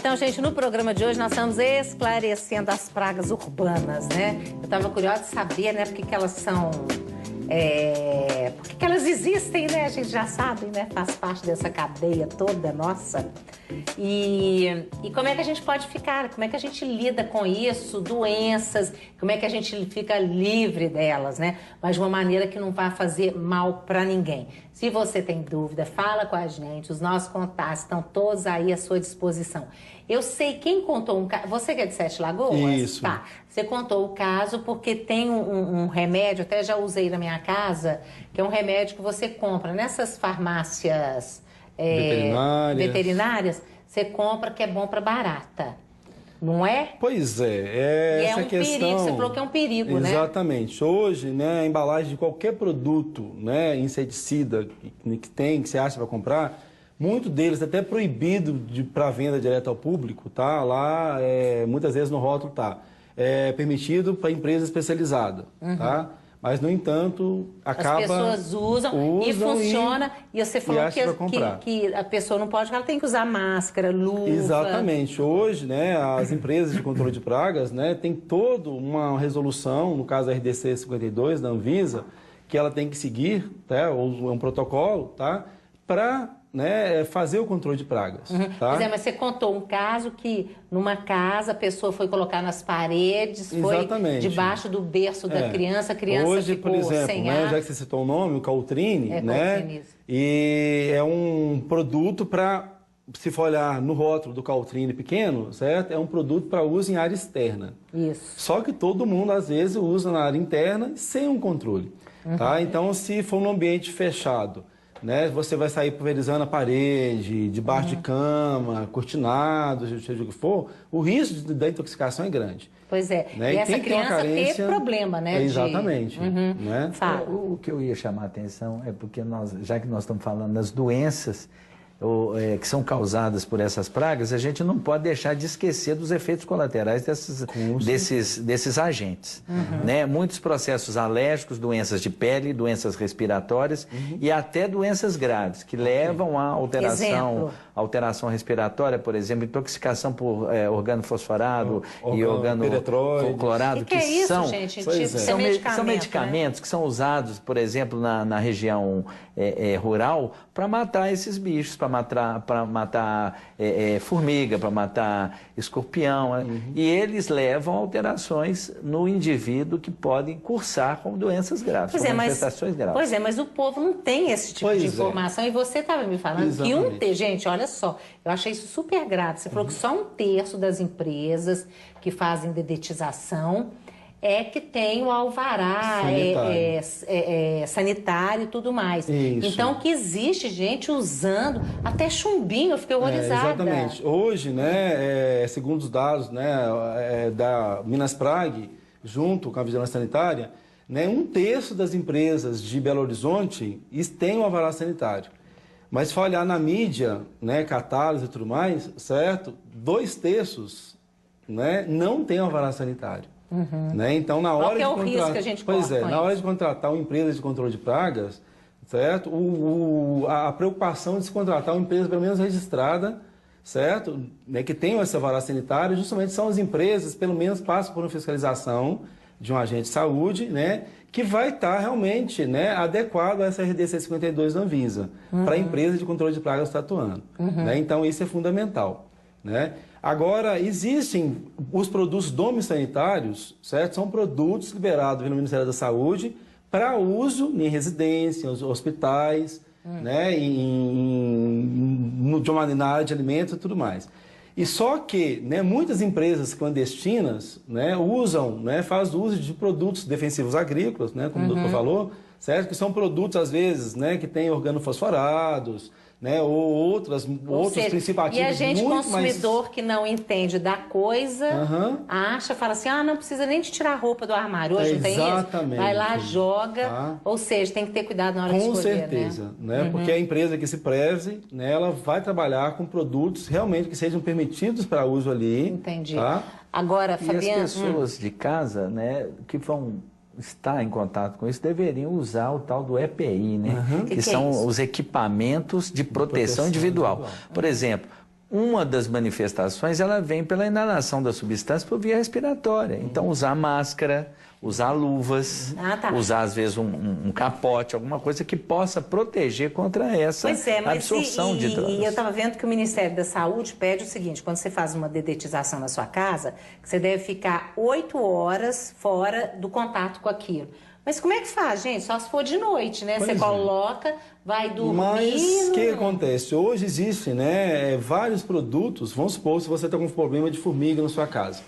Então, gente, no programa de hoje nós estamos esclarecendo as pragas urbanas, né? Eu estava curiosa de saber, né, por que elas são... por que elas existem, né? A gente já sabe, né? Faz parte dessa cadeia toda nossa. E como é que a gente pode ficar? Como é que a gente lida com isso? Doenças, como é que a gente fica livre delas, né? Mas de uma maneira que não vá fazer mal para ninguém. Se você tem dúvida, fala com a gente. Os nossos contatos estão todos aí à sua disposição. Eu sei quem contou um caso. Você que é de Sete Lagoas? Isso. Tá. Você contou o caso porque tem um remédio, até já usei na minha casa, que é um remédio que você compra nessas farmácias veterinárias. Você compra que é bom para barata. Não é? Pois é. E Essa é um questão... perigo, você falou que é um perigo, né? Exatamente. Hoje, né, a embalagem de qualquer produto, né, inseticida que você acha para comprar, muito deles até proibido para venda direta ao público, tá? Lá, muitas vezes no rótulo tá. É permitido para empresa especializada, tá? Mas, no entanto, acaba... As pessoas usam e funciona. E você falou que a pessoa não pode, ela tem que usar máscara, luva. Exatamente. Hoje, né, as empresas de controle de pragas, né, tem toda uma resolução, no caso da RDC 52, da Anvisa, que ela tem que seguir, tá? Ou um protocolo, tá? Para... né, fazer o controle de pragas. Tá? Mas você contou um caso que numa casa a pessoa foi colocar nas paredes, Exatamente. Foi debaixo do berço da criança, a criança hoje, ficou por exemplo, sem né, ar. já que você citou o nome, o Caltrine, né, Caltrine. E é um produto para, se for olhar no rótulo do Caltrine pequeno, certo? É um produto para uso em área externa. Isso. Só que todo mundo, às vezes, usa na área interna sem um controle. Tá? Então, se for num ambiente fechado, né, você vai sair pulverizando a parede, debaixo de cama, cortinado, seja o que for, o risco da intoxicação é grande. Pois é, né? E essa criança teve problema, né? Exatamente. Né? O que eu ia chamar a atenção é porque, já que nós estamos falando das doenças que são causadas por essas pragas, a gente não pode deixar de esquecer dos efeitos colaterais desses agentes. Né? Muitos processos alérgicos, doenças de pele, doenças respiratórias e até doenças graves, que levam a alteração respiratória, por exemplo, intoxicação por organofosforado e organoclorado, que é isso, gente? São medicamentos, né? Que são usados, por exemplo, na região rural para matar esses bichos, para matar formiga, para matar escorpião. E eles levam a alterações no indivíduo que podem cursar com doenças graves, com manifestações graves. Pois é, mas o povo não tem esse tipo de informação. E você estava me falando que gente, olha só, eu achei isso super grave. Você falou que só 1/3 das empresas que fazem dedetização que tem o alvará sanitário e tudo mais. Isso. Então, que existe gente usando até chumbinho, eu fiquei horrorizada. Exatamente. Hoje, né, segundo os dados, né, da Minasprag, junto com a Vigilância Sanitária, né, 1/3 das empresas de Belo Horizonte têm o alvará sanitário. Mas se for olhar na mídia, né, catálogos e tudo mais, certo? 2/3, né, não tem alvará sanitário. Né? Então, na hora Qual que é o risco que a gente corre na hora de contratar uma empresa de controle de pragas, certo? A preocupação de se contratar uma empresa pelo menos registrada, certo? Né, que tenha essa alvará sanitário, justamente são as empresas, pelo menos passam por uma fiscalização de um agente de saúde, né, que vai estar realmente, né, adequado a essa RDC 52 da Anvisa, para a empresa de controle de pragas estar atuando. Né? Então, isso é fundamental. Né? Agora, existem os produtos domiciliares, certo? São produtos liberados pelo Ministério da Saúde para uso em residências, hospitais, né? Na área de alimentos e tudo mais. E só que, né, muitas empresas clandestinas, né, fazem uso de produtos defensivos agrícolas, né, como o doutor falou, certo? Que são produtos, às vezes, né, que têm organofosforados, né, ou outros princípios ativos. E a gente, consumidor que não entende da coisa, fala assim, não precisa nem de tirar a roupa do armário. Hoje não tem isso? Vai lá, joga. Ou seja, tem que ter cuidado na hora de escolher. Com certeza, né? Porque a empresa que se preze, né, ela vai trabalhar com produtos realmente que sejam permitidos para uso ali. Entendi. Tá? Agora, Fabiano... E as pessoas de casa, né, que vão estar em contato com isso, deveriam usar o tal do EPI, né? Que são os equipamentos de proteção individual. Por exemplo, uma das manifestações, ela vem pela inalação da substância por via respiratória. Então, usar máscara, usar luvas, usar, às vezes, um capote, alguma coisa que possa proteger contra essa absorção de drogas. E eu estava vendo que o Ministério da Saúde pede o seguinte, quando você faz uma dedetização na sua casa, que você deve ficar 8 horas fora do contato com aquilo. Mas como é que faz, gente? Só se for de noite, né? Você coloca, vai dormir... Mas o que acontece? Hoje existem, né, vários produtos, vamos supor, se você está com um problema de formiga na sua casa,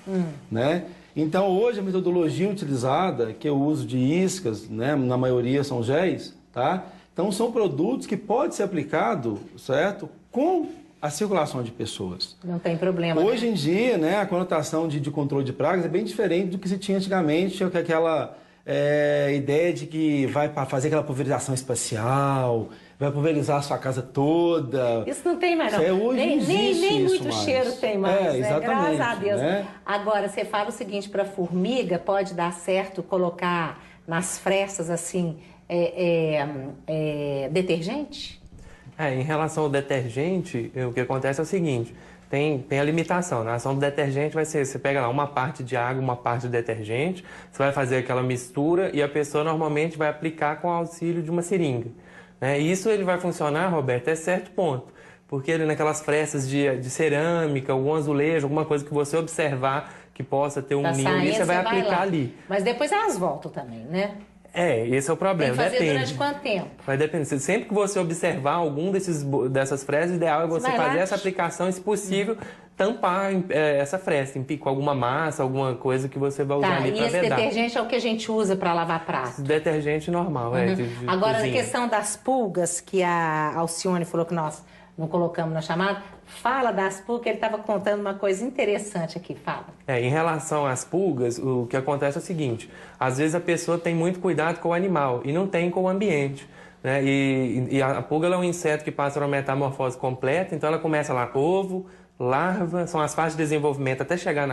né? Então, hoje, a metodologia utilizada, que é o uso de iscas, né, na maioria são géis, tá? Então, são produtos que podem ser aplicados, certo? Com a circulação de pessoas. Não tem problema. Hoje em dia, né, a conotação de controle de pragas é bem diferente do que se tinha antigamente, que aquela... ideia de que vai fazer aquela pulverização espacial, vai pulverizar a sua casa toda. Isso não tem mais, não. Hoje nem muito mais. cheiro tem mais, né? Exatamente, Graças a Deus. Né? Agora, você fala o seguinte, para formiga, pode dar certo colocar nas frestas, assim, detergente? Em relação ao detergente, o que acontece é o seguinte... Tem a limitação, né? A ação do detergente vai ser, você pega lá uma parte de água, uma parte de detergente, você vai fazer aquela mistura e a pessoa normalmente vai aplicar com o auxílio de uma seringa. Né? E isso ele vai funcionar, Roberto, até certo ponto, porque ele naquelas frestas de cerâmica, algum azulejo, alguma coisa que você observar que possa ter um ninho ali, você vai aplicar ali. Mas depois elas voltam também, né? Esse é o problema. Tem que fazer depende. Durante quanto tempo? Vai depender. Sempre que você observar algum dessas frestas, o ideal é você fazer essa aplicação e, se possível, tampar essa fresta com alguma massa, alguma coisa que você vai usar ali para vedar. E esse detergente é o que a gente usa para lavar prato? Detergente normal, de Agora, cozinha. a questão das pulgas, que a Alcione falou que nós não colocamos na chamada, fala das pulgas, ele estava contando uma coisa interessante aqui, fala. Em relação às pulgas, o que acontece é o seguinte, às vezes a pessoa tem muito cuidado com o animal e não tem com o ambiente. Né? E a pulga ela é um inseto que passa por uma metamorfose completa, então ela começa lá ovo, larva, são as fases de desenvolvimento até chegar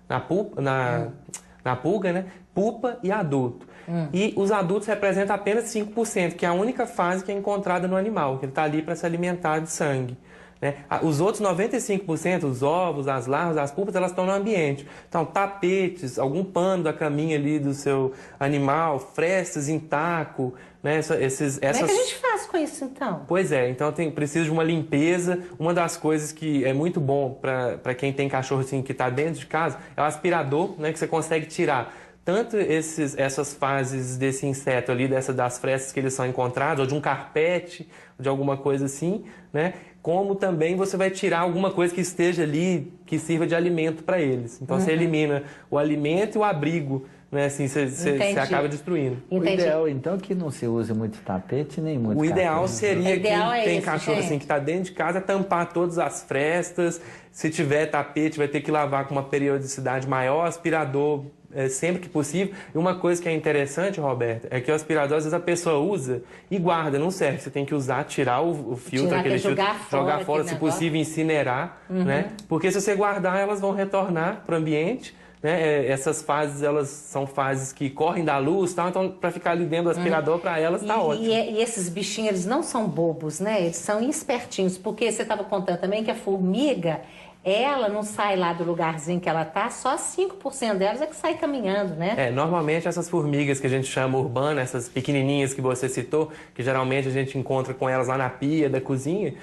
na pulga, né? Pupa e adulto. E os adultos representam apenas 5%, que é a única fase que é encontrada no animal, que ele está ali para se alimentar de sangue. Né? Os outros 95%, os ovos, as larvas, as pupas, elas estão no ambiente. Então, tapetes, algum pano da caminha ali do seu animal, frestas em taco, né? Como é que a gente faz com isso, então? Pois é, então precisa de uma limpeza. Uma das coisas que é muito bom para quem tem cachorro assim, que está dentro de casa é o aspirador, né? Que você consegue tirar tanto essas fases desse inseto ali, das frestas que eles são encontrados, ou de um carpete, de alguma coisa assim, né? Como também você vai tirar alguma coisa que esteja ali, que sirva de alimento para eles. Então, você elimina o alimento e o abrigo, né? Assim, você acaba destruindo. O ideal, então, é que não se use muito tapete, nem muito O ideal carpete. seria quem tem cachorro gente. assim, que está dentro de casa, tampar todas as frestas. Se tiver tapete, vai ter que lavar com uma periodicidade maior, aspirador sempre que possível. E uma coisa que é interessante, Roberto, é que o aspirador, às vezes a pessoa usa e guarda, não serve. Você tem que usar, tirar o filtro, aquele filtro, jogar fora, se possível, incinerar, né? Porque se você guardar, elas vão retornar para o ambiente. Né? Essas fases, elas são fases que correm da luz, tal, então para ficar ali dentro do aspirador, para elas está ótimo. E esses bichinhos, eles não são bobos, né? Eles são espertinhos, porque você estava contando também que a formiga, ela não sai lá do lugarzinho que ela está, só 5% delas é que sai caminhando, né? Normalmente essas formigas que a gente chama urbanas, essas pequenininhas que você citou, que geralmente a gente encontra com elas lá na pia da cozinha,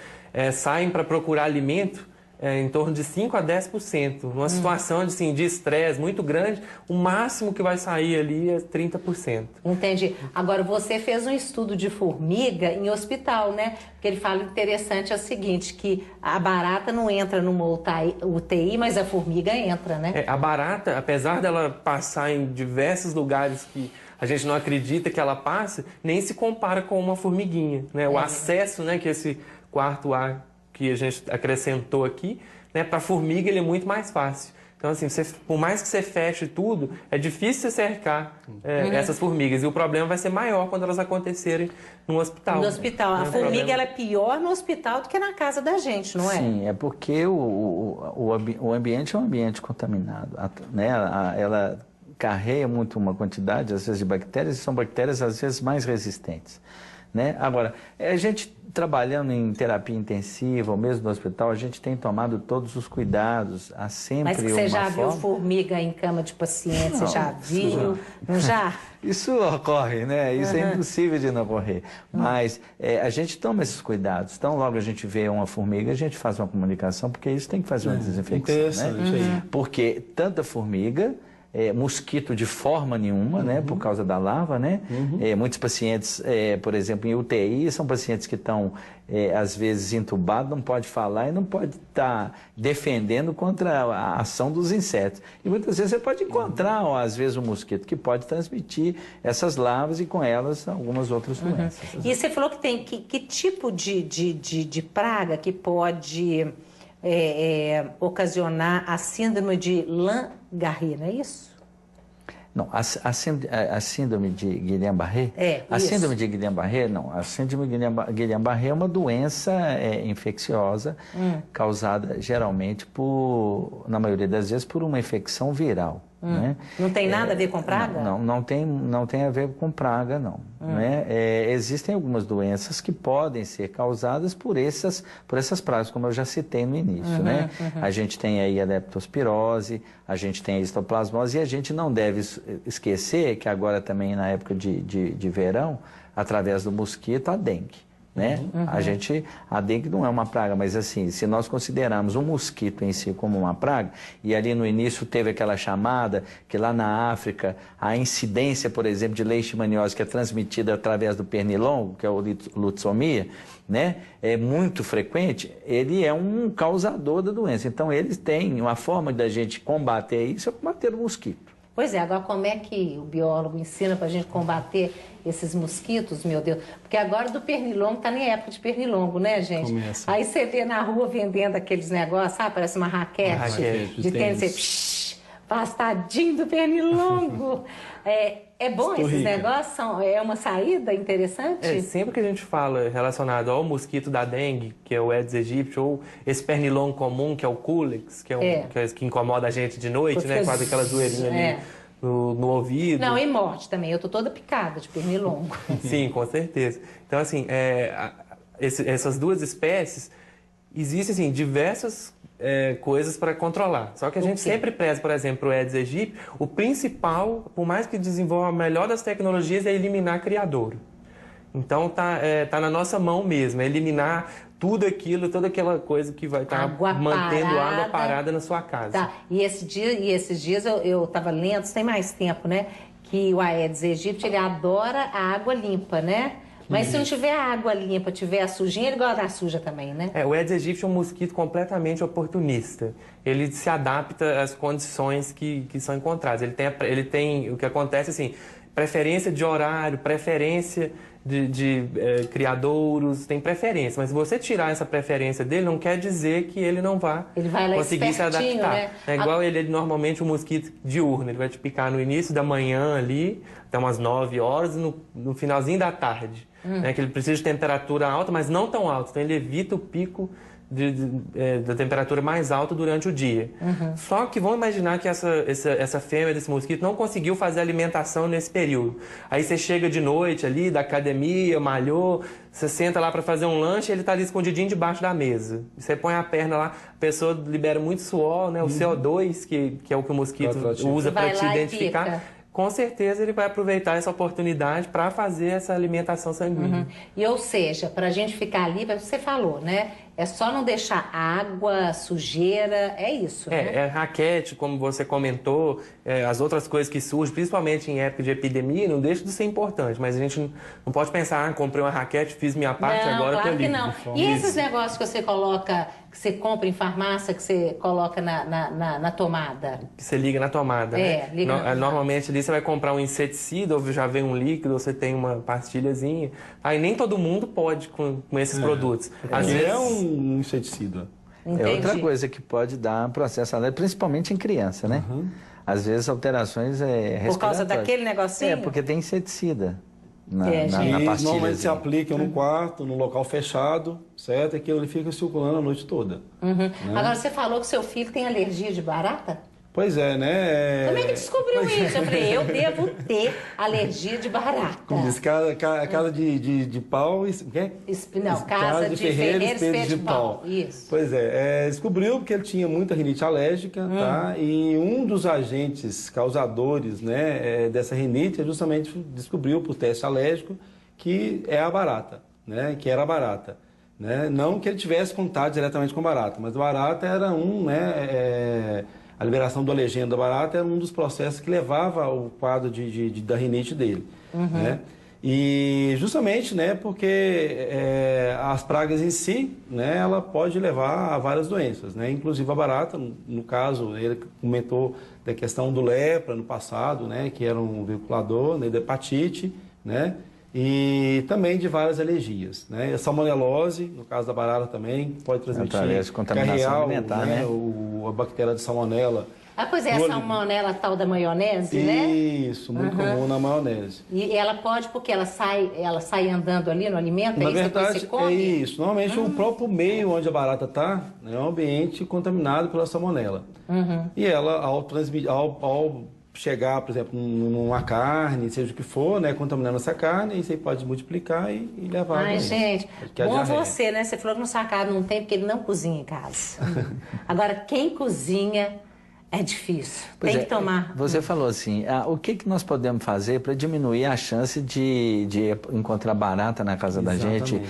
saem para procurar alimento em torno de 5% a 10%. Numa situação de estresse muito grande, o máximo que vai sair ali é 30%. Entendi. Agora, você fez um estudo de formiga em hospital, né? Porque ele fala interessante é o seguinte, que a barata não entra numa UTI, mas a formiga entra, né? A barata, apesar dela passar em diversos lugares que a gente não acredita que ela passe, nem se compara com uma formiguinha, né? O acesso, né, que esse quarto ar que a gente acrescentou aqui, né, para a formiga ele é muito mais fácil. Então, assim, por mais que você feche tudo, é difícil você cercar essas formigas. E o problema vai ser maior quando elas acontecerem no hospital. No hospital. A formiga ela é pior no hospital do que na casa da gente, não é? Sim, é porque o ambiente é um ambiente contaminado. Né? Ela carrega muito uma quantidade, às vezes, de bactérias, e são bactérias, às vezes, mais resistentes. né? Agora, a gente trabalhando em terapia intensiva, ou mesmo no hospital, a gente tem tomado todos os cuidados. Há sempre Mas que você já viu forma... formiga em cama de paciente? Você já viu? Não já? Isso ocorre, né? Isso é impossível de não ocorrer. Mas a gente toma esses cuidados. Então, logo a gente vê uma formiga, a gente faz uma comunicação, porque isso tem que fazer uma desinfecção, né? Porque tanta formiga... mosquito de forma nenhuma, né, por causa da larva, né? Muitos pacientes, por exemplo, em UTI, são pacientes que estão, às vezes, entubados, não pode falar e não pode estar defendendo contra a ação dos insetos. E muitas vezes você pode encontrar, às vezes, um mosquito que pode transmitir essas larvas e com elas algumas outras doenças. E você falou que tem que tipo de praga que pode ocasionar a síndrome de Langarre, não é isso? Não, a síndrome de Guillain-Barré? A síndrome de Guillain-Barré, não. A síndrome de Guillain-Barré é uma doença infecciosa causada geralmente na maioria das vezes, por uma infecção viral. Né? Não tem nada a ver com praga? Não tem a ver com praga, não. Né? Existem algumas doenças que podem ser causadas por essas pragas, como eu já citei no início. Né? A gente tem aí a leptospirose, a gente tem a histoplasmose, e a gente não deve esquecer que agora também na época de verão, através do mosquito, a dengue. Né? A dengue não é uma praga, mas assim, se nós considerarmos o mosquito em si como uma praga, e ali no início teve aquela chamada que lá na África a incidência, por exemplo, de leishmaniose, que é transmitida através do pernilongo, que é o lutsomia, né? É muito frequente, ele é um causador da doença. Então eles têm uma forma da gente combater isso, é combater o mosquito. Pois é, agora como é que o biólogo ensina para a gente combater esses mosquitos, meu Deus? Porque agora do pernilongo, tá nem época de pernilongo, né, gente? Começa. Aí você vê na rua vendendo aqueles negócios, sabe? Parece uma raquete de tênis. Você, pastadinho do pernilongo. É bom esses negócios? É uma saída interessante? Sempre que a gente fala relacionado ao mosquito da dengue, que é o Aedes aegypti, ou esse pernilongo comum, que é o Culex, que incomoda a gente de noite, né? Quase aquela zoeirinha ali no ouvido. Não, e morte também. Eu tô toda picada de pernilongo. Sim, com certeza. Então, assim, essas duas espécies, existem, assim, diversas coisas para controlar. Só que a gente sempre preza, por exemplo, o Aedes aegypti, o principal, por mais que desenvolva a melhor das tecnologias, é eliminar criadouro. Então tá na nossa mão mesmo, é eliminar tudo aquilo, toda aquela coisa que vai estar mantendo água parada na sua casa. Tá. E esses dias eu estava lendo, você tem mais tempo, né? Que o Aedes aegypti, ele adora a água limpa, né? Mas se não tiver a água limpa, tiver a sujinha, ele gosta da suja também, né? O Aedes aegypti é um mosquito completamente oportunista. Ele se adapta às condições que são encontradas. Ele tem o que acontece assim, preferência de horário, preferência de criadouros, tem preferência. Mas se você tirar essa preferência dele, não quer dizer que ele não vai conseguir se adaptar. Né? É igual ele normalmente um mosquito diurno. Ele vai te picar no início da manhã ali, até umas 9 horas, no finalzinho da tarde. Né? Que ele precisa de temperatura alta, mas não tão alta. Então ele evita o pico da temperatura mais alta durante o dia. Só que vamos imaginar que essa fêmea desse mosquito não conseguiu fazer alimentação nesse período. Aí você chega de noite ali da academia, malhou, você senta lá para fazer um lanche e ele está ali escondidinho debaixo da mesa. Você põe a perna lá, a pessoa libera muito suor, né? O CO2, que é o que o mosquito usa para te identificar. Com certeza ele vai aproveitar essa oportunidade para fazer essa alimentação sanguínea. E ou seja, para a gente ficar ali, você falou, né? É só não deixar água, sujeira, é isso, né? Raquete, como você comentou, as outras coisas que surgem, principalmente em época de epidemia, não deixa de ser importante. Mas a gente não pode pensar, comprei uma raquete, fiz minha parte, não, agora claro tô livre. que não. E esses negócios que você coloca, que você compra em farmácia, que você coloca na tomada? Que você liga na tomada, né? Liga na tomada. Normalmente ali você vai comprar um inseticida, ou já vem um líquido, ou você tem uma pastilhazinha. Aí nem todo mundo pode com esses produtos. Às vezes é um inseticida. Entendi. É outra coisa que pode dar processo alérgico, principalmente em criança, né? Às vezes alterações respiratórias. Por causa daquele negocinho? Porque tem inseticida na E pastilha. normalmente se aplica no quarto, no local fechado, certo? E aquilo ele fica circulando a noite toda. Agora, você falou que seu filho tem alergia de barata? Pois é, né? Como é que descobriu isso? Eu falei, eu devo ter alergia de barata. Como diz, casa de pau... Quê? Não, casa de ferreiro, espeto de pau. Isso. Pois é, descobriu porque ele tinha muita rinite alérgica, tá? E um dos agentes causadores, né, dessa rinite é justamente descobriu por teste alérgico que é a barata, né? Que era a barata. Né? Não que ele tivesse contato diretamente com barata, mas a barata era a liberação do alergeno da barata era um dos processos que levava ao quadro da rinite dele. Né? E justamente, né, porque as pragas em si, né, ela pode levar a várias doenças, né? Inclusive a barata, no caso, ele comentou da questão do lepra no passado, né, que era um veiculador, né, da hepatite, né? E também de várias alergias, né? A salmonelose, no caso da barata também, pode transmitir contaminação alimentar, né? A bactéria de salmonela. Ah, pois é, a salmonela tal da maionese, né? Isso, muito comum na maionese. E ela pode, porque ela sai andando ali no alimento, na isso verdade, você come? é isso. Normalmente o próprio meio onde a barata está é um ambiente contaminado pela salmonela. E ela, ao chegar, por exemplo, numa carne, seja o que for, né, contaminando essa carne, isso aí pode multiplicar e levar a doença. Gente, bom você, né? Você falou que no sua casa não tem, porque ele não cozinha em casa. Agora, quem cozinha é difícil. Tem que tomar. Você falou assim, o que nós podemos fazer para diminuir a chance de encontrar barata na casa da gente,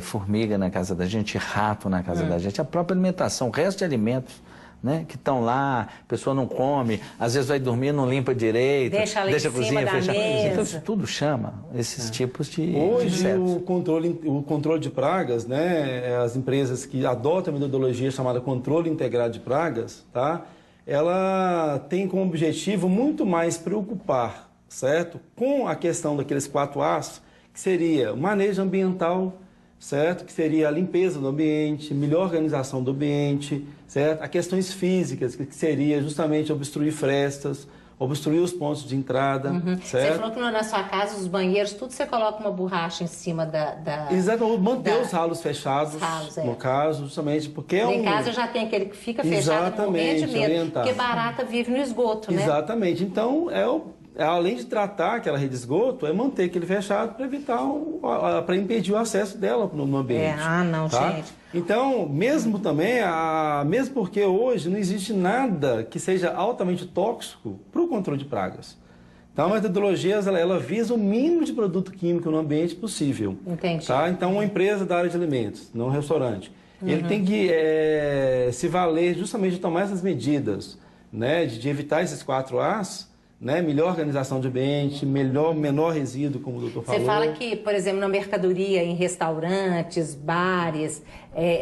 formiga na casa da gente, rato na casa da gente, a própria alimentação, o resto de alimentos, né, que estão lá, a pessoa não come, às vezes vai dormir, não limpa direito, deixa a cozinha fechada. Então, isso tudo chama esses tipos de Hoje, o controle de pragas, né, as empresas que adotam a metodologia chamada controle integrado de pragas, tá, ela tem como objetivo muito mais preocupar, certo, com a questão daqueles 4 As, que seria o manejo ambiental, certo? Que seria a limpeza do ambiente, melhor organização do ambiente, certo? As questões físicas, que seria justamente obstruir frestas, obstruir os pontos de entrada, certo? Você falou que na sua casa, os banheiros, tudo você coloca uma borracha em cima Exatamente, manter os ralos fechados, no caso, justamente porque em casa já tem aquele que fica fechado, morrendo de medo, porque barata vive no esgoto, né? Exatamente, então além de tratar aquela rede de esgoto, é manter aquele fechado para evitar, para impedir o acesso dela no ambiente. Gente. Então, mesmo também, mesmo porque hoje não existe nada que seja altamente tóxico para o controle de pragas. Então, a metodologia, ela visa o mínimo de produto químico no ambiente possível. Entendi. Tá? Então, uma empresa da área de alimentos, não um restaurante, ele tem que se valer justamente de tomar essas medidas, né, de evitar esses 4 As, né? Melhor organização de ambiente, menor resíduo, como o doutor falou. Você fala que, por exemplo, na mercadoria, em restaurantes, bares,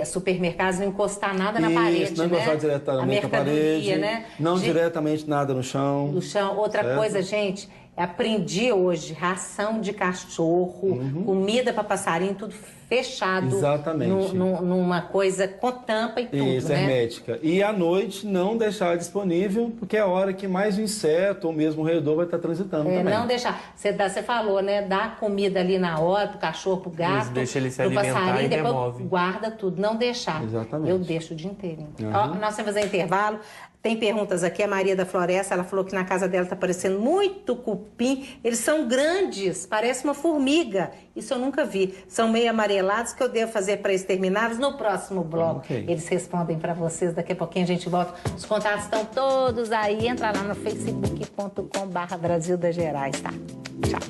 supermercados, não encostar nada na parede, não encostar diretamente na parede, né? Não diretamente nada no chão. No chão. Outra coisa, gente, aprendi hoje, ração de cachorro, comida para passarinho, tudo fechado. Exatamente. Numa coisa com tampa e tudo, isso, né? hermética. E à noite não deixar disponível, porque é a hora que mais o inseto ou mesmo o roedor vai estar transitando também. Não deixar. Você falou, né? Dá comida ali na hora pro cachorro, pro gato, isso, deixa ele se pro passarinho, e depois remove. Guarda tudo. Não deixar. Exatamente. Eu deixo o dia inteiro. Ó, nós vamos fazer intervalo. Tem perguntas aqui, a Maria da Floresta, ela falou que na casa dela está parecendo muito cupim. Eles são grandes, parece uma formiga. Isso eu nunca vi. São meio amarelados, que eu devo fazer para exterminá-los no próximo bloco. Eles respondem para vocês, daqui a pouquinho a gente volta. Os contatos estão todos aí, entra lá no facebook.com/Brasil das Gerais, tá? Tchau.